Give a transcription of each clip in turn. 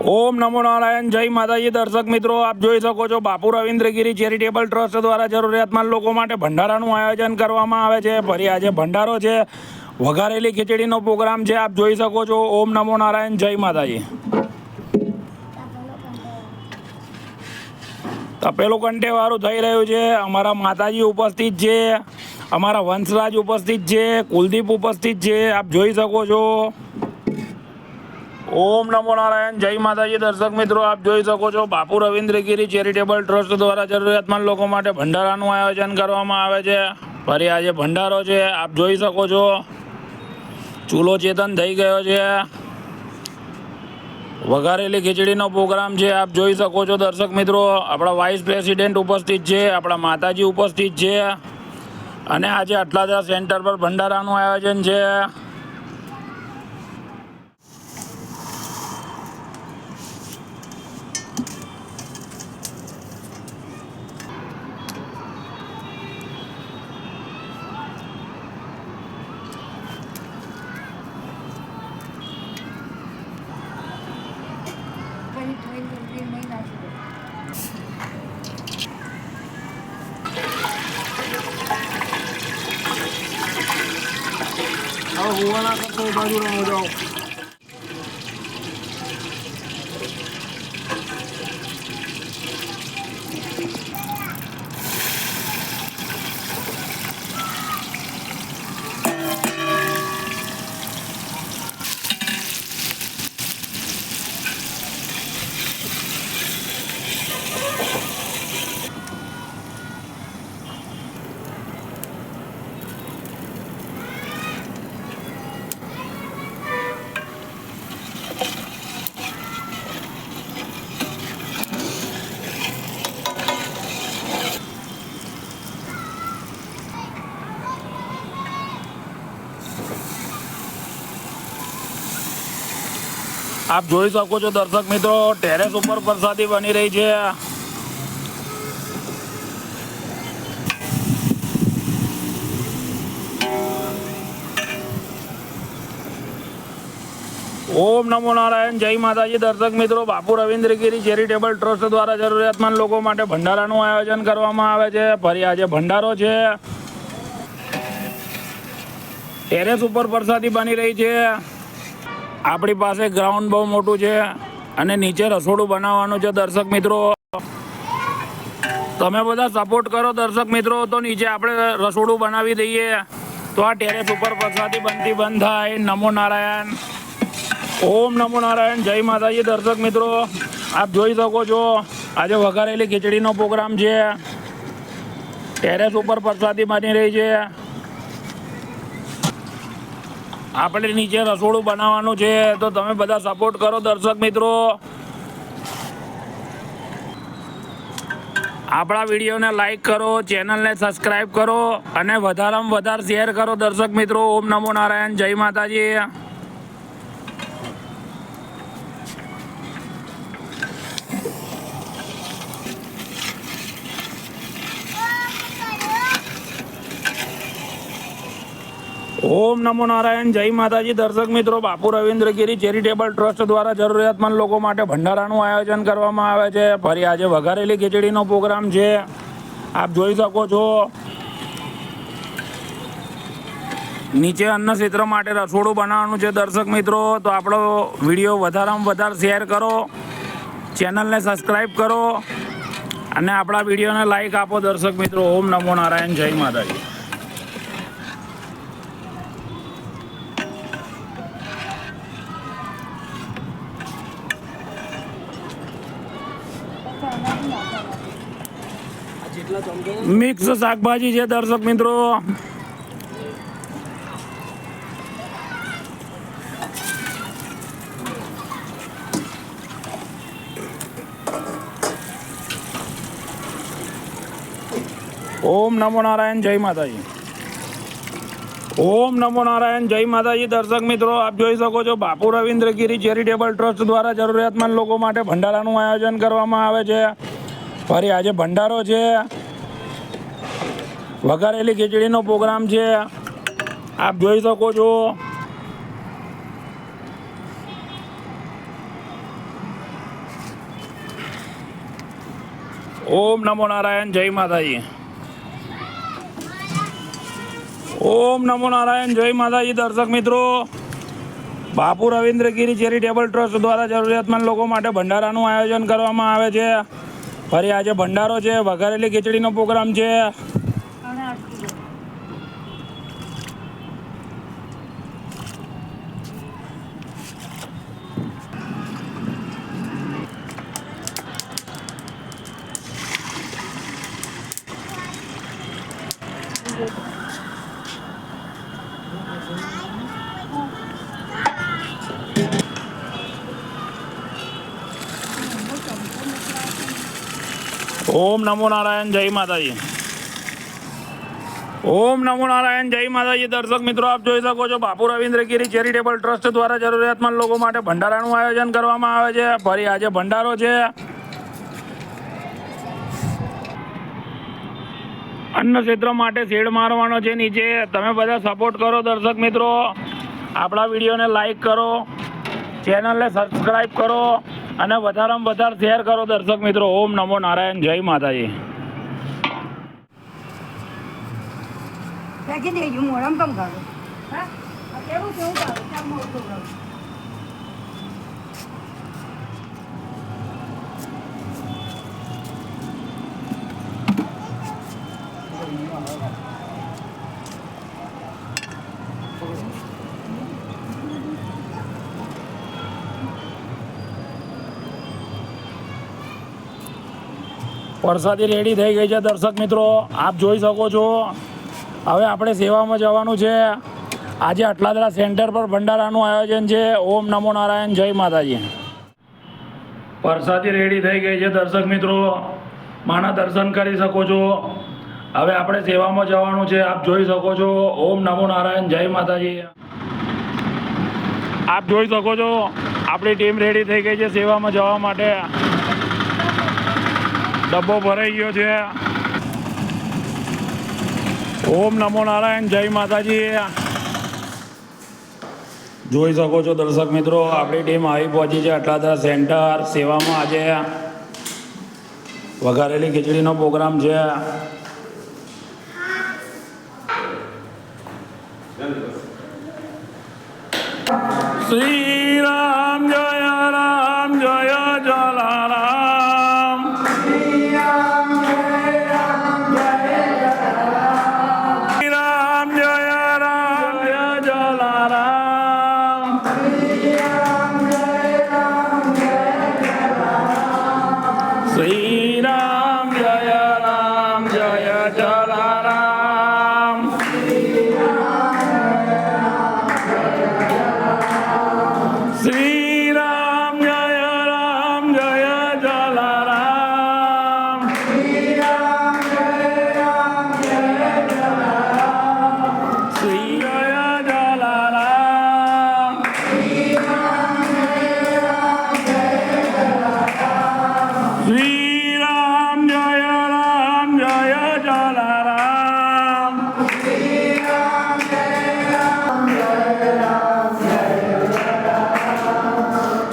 ओम नमो नारायण। जय माताजी। दर्शक मित्रों, आप જોઈ શકો છો બાપુ રવિન્દ્રગીરી ચેરિટેબલ ટ્રસ્ટ દ્વારા જરૂરિયાતમંદ લોકો માટે ભંડારાનું આયોજન કરવામાં આવે છે। ફરી આજે ભંડારો છે, વઘારેલી ખીચડીનો પ્રોગ્રામ છે, આપ જોઈ શકો છો। ઓમ નમો નારાયણ। જય માતાજી। તપેલું કંઠેવાળું થઈ રહ્યું છે। અમારા માતાજી ઉપસ્થિત છે, અમારા વંશરાજ ઉપસ્થિત છે, કુલદીપ ઉપસ્થિત છે, આપ જોઈ શકો છો। ओम नमो नारायण। जय माताजी। दर्शक मित्रों, आप જોઈ શકો છો બાપુ રવિન્દ્રગીરી ચેરિટેબલ ટ્રસ્ટ દ્વારા જરૂરિયાતમંદ લોકો માટે ભંડારાનું આયોજન કરવામાં આવે છે। ફરી આજે ભંડારો છે, આપ જોઈ શકો છો। ચૂલો ચેતન થઈ ગયો છે, વઘારેલી ખીચડીનો પ્રોગ્રામ છે, આપ જોઈ શકો છો। દર્શક મિત્રો, આપણા વાઇસ પ્રેસિડેન્ટ ઉપસ્થિત છે, આપણા માતાજી ઉપસ્થિત છે અને આજે અટલાદરા સેન્ટર પર ભંડારાનું આયોજન છે। હોવાના કરતો બાજુ રમો જાઓ। આપ જોઈ શકો છો દર્શક મિત્રો, ટેરેસ ઉપર પ્રસાદી બની રહી છે। ઓમ નમો નારાયણ। જય માતાજી। દર્શક મિત્રો, બાપુ રવિન્દ્રગીરી ચેરિટેબલ ટ્રસ્ટ દ્વારા જરૂરિયાતમંદ લોકો માટે ભંડારાનું આયોજન કરવામાં આવે છે। ફરી આજે ભંડારો છે, ટેરેસ ઉપર પ્રસાદી બની રહી છે। આપણી પાસે ગ્રાઉન્ડ બહુ મોટું છે અને નીચે રસોડું બનાવવાનું છે। દર્શક મિત્રો, તમે બધા સપોર્ટ કરો દર્શક મિત્રો, તો નીચે આપણે રસોડું બનાવી દઈએ તો આ ટેરેસ ઉપર પ્રસાદી બનતી બંધ થાય। નમો નારાયણ। ઓમ નમો નારાયણ। જય માતાજી। દર્શક મિત્રો, આપ જોઈ શકો છો આજે વઘારેલી ખીચડીનો પ્રોગ્રામ છે, ટેરેસ ઉપર પ્રસાદી બની રહી છે। આપણે નીચે રસોડું બનાવવાનું છે, તો તમે બધા સપોર્ટ કરો દર્શક મિત્રો। આપણા વિડીયોને લાઈક કરો, ચેનલને સબસ્ક્રાઈબ કરો અને વધારેમાં વધારે શેર કરો દર્શક મિત્રો। ઓમ નમો નારાયણ। જય માતાજી। ઓમ નમો નારાયણ। જય માતાજી। દર્શક મિત્રો, બાપુ રવિન્દ્રગીરી ચેરિટેબલ ટ્રસ્ટ દ્વારા જરૂરિયાતમંદ લોકો માટે ભંડારાનું આયોજન કરવામાં આવે છે। ફરી આજે વઘારેલી ખીચડીનો પ્રોગ્રામ છે, આપ જોઈ શકો છો। નીચે અન્ન ક્ષેત્ર માટે રસોડું બનાવવાનું છે દર્શક મિત્રો, તો આપણો વિડીયો વધારેમાં વધારે શેર કરો, ચેનલને સબસ્ક્રાઈબ કરો અને આપણા વિડીયોને લાઈક આપો દર્શક મિત્રો। ઓમ નમો નારાયણ। જય માતાજી। મિક્સ શાકભાજી છે દર્શક મિત્રો। ઓમ નમો નારાયણ। જય માતાજી। ઓમ નમો નારાયણ। જય માતાજી। દર્શક મિત્રો, આપ જોઈ શકો છો બાપુ રવિન્દ્રગીરી ચેરિટેબલ ટ્રસ્ટ દ્વારા જરૂરિયાતમંદ લોકો માટે ભંડારાનું આયોજન કરવામાં આવે છે। ફરી આજે ભંડારો છે, વઘારેલી ખીચડીનો પ્રોગ્રામ છે, આપ જોઈ શકો છો। ઓમ નમો નારાયણ, જય માતાજી. ઓમ નમો નારાયણ, જય માતાજી. દર્શક મિત્રો, બાપુ રવિન્દ્રગીરી ચેરિટેબલ ટ્રસ્ટ દ્વારા જરૂરિયાતમંદ લોકો માટે ભંડારાનું આયોજન કરવામાં આવે છે. ફરી આજે ભંડારો છે, વઘારેલી ખીચડીનો પ્રોગ્રામ છે. ઓમ નમો નારાયણ, જય માતાજી. ઓમ નમો નારાયણ, જય માતાજી. દર્શક મિત્રો, આપ જોઈ શકો છો બાપુ રવિન્દ્રગીરી ચેરિટેબલ ટ્રસ્ટ દ્વારા જરૂરિયાતમંદ લોકો માટે ભંડારાનું આયોજન કરવામાં આવે છે. ફરી આજે ભંડારો છે. અન્ન ક્ષેત્ર માટે શેડ મારવાનો છે નીચે. તમે બધા સપોર્ટ કરો દર્શક મિત્રો. આપણા વિડીયોને લાઈક કરો, ચેનલને સબસ્ક્રાઈબ કરો અને વધારેમાં વધારે શેર કરો દર્શક મિત્રો. ઓમ નમો નારાયણ, જય માતાજી. પ્રસાદી રેડી થઈ ગઈ છે દર્શક મિત્રો, આપ જોઈ શકો છો. હવે આપણે સેવામાં જવાનું છે. આજે અટલાદરા સેન્ટર પર ભંડારાનું આયોજન છે. ઓમ નમો નારાયણ, જય માતાજી. પ્રસાદી રેડી થઈ ગઈ છે દર્શક મિત્રો, માના દર્શન કરી શકો છો. હવે આપણે સેવામાં જવાનું છે, આપ જોઈ શકો છો. ઓમ નમો નારાયણ, જય માતાજી. આપ જોઈ શકો છો આપણી ટીમ રેડી થઈ ગઈ છે સેવામાં જવા માટે. ડબ્બો ભરાઈ ગયો છે. ઓમ નમો નારાયણ, જય માતાજી. જોઈ શકો છો દર્શક મિત્રો, આપણી ટીમ આવી પહોંચી છે અટલાદરા સેન્ટર સેવામાં. આજે વઘારેલી ખીચડીનો પ્રોગ્રામ છે. શ્રી રામ જય રામ, જય જલારામ. શ્રી રામ જય રામ, જય જલારામ. શ્રી રામ જય રામ, જય જલારામ. શ્રી જય જલારામ. શ્રી રામ જય રામ, જય જલારામ.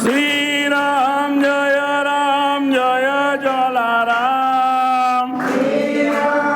શ્રી રામ જય રામ, જય જલારામ.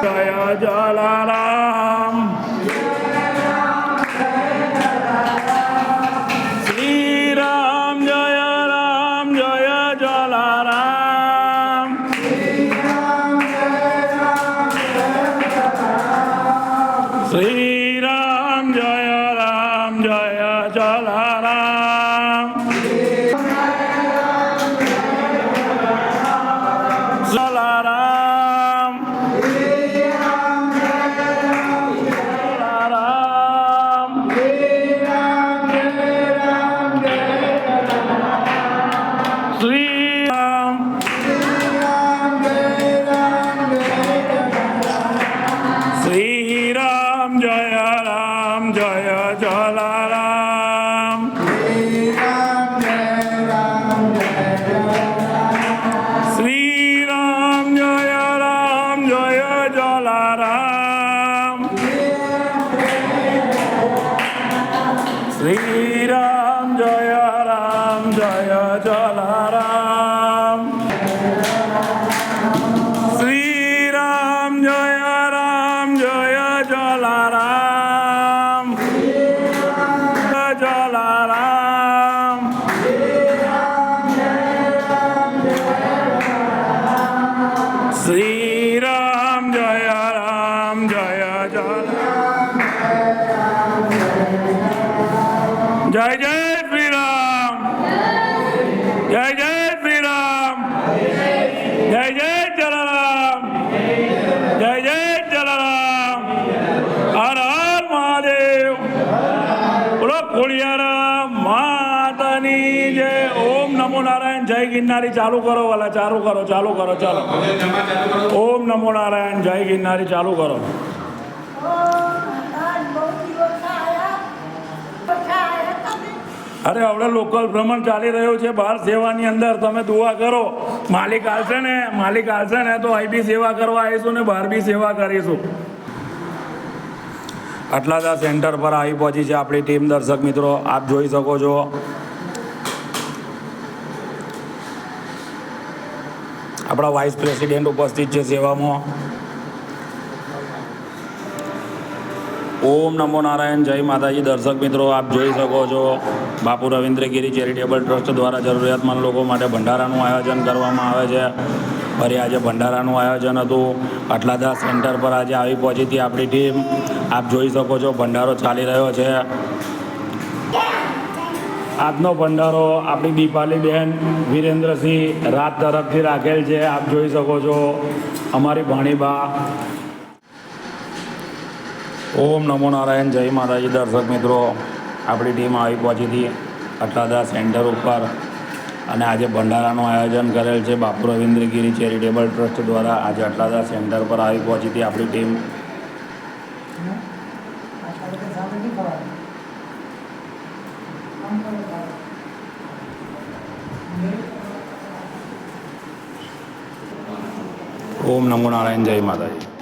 જય જલારામ. શ્રી રામ જય રામ, જય જલારામ. શ્રી રામ જય રામ, જય જલારામ. જલારામ. જલારામ. શ્રી રામ. શ્રી રામ જય રામ, જય જલારામ. શ્રી રામ જય રામ, જય જલારામ. શ્રી રામ જય રામ, જય જલારામ. ની જય. ઓમ નમો નારાયણ. જય ગિરનારી. ચાલુ કરો વાલા, ચાલુ કરો, ચાલુ કરો, ચાલો. ઓમ નમો નારાયણ. જય ગિરનારી. ચાલુ કરો. અરે હવે લોકલ ભ્રમણ ચાલી રહ્યું છે બહાર સેવાની અંદર. તમે દુઆ કરો. માલિક આવશે ને તો અહીં બી સેવા કરવા આવીશું ને બહાર બી સેવા કરીશું. અટલાદા સેન્ટર પર આવી પહોંચી છે આપણી ટીમ. દર્શક મિત્રો આપ જોઈ શકો છો. આપણા વાઇસ પ્રેસિડેન્ટ ઉપસ્થિત છે સેવામાં. ઓમ નમો નારાયણ. જય માતાજી. દર્શક મિત્રો આપ જોઈ શકો છો બાપુ રવિન્દ્રગીરી ચેરિટેબલ ટ્રસ્ટ દ્વારા જરૂરિયાતમંદ લોકો માટે ભંડારાનું આયોજન કરવામાં આવે છે. ફરી આજે ભંડારાનું આયોજન હતું. અટલાદા સેન્ટર પર આજે આવી પહોંચી હતી આપણી ટીમ. આપ જોઈ શકો છો ભંડારો ચાલી રહ્યો છે. આજનો ભંડારો આપણી દીપાલીબેન વિરેન્દ્રસિંહ રાત તરફથી રાખેલ છે. આપ જોઈ શકો છો અમારી ભાણીબા. ઓમ નમો નારાયણ. જય માતાજી. દર્શક મિત્રો આપણી ટીમ આવી પહોંચી હતી અટલાદા સેન્ટર ઉપર અને આજે ભંડારાનું આયોજન કરેલ છે બાપુ રવિન્દ્રગીરી ચેરિટેબલ ટ્રસ્ટ દ્વારા. આજે અટલાદા સેન્ટર પર આવી પહોંચી હતી આપણી ટીમ. ઓમ નમો નારાયણ. જય માતાજી.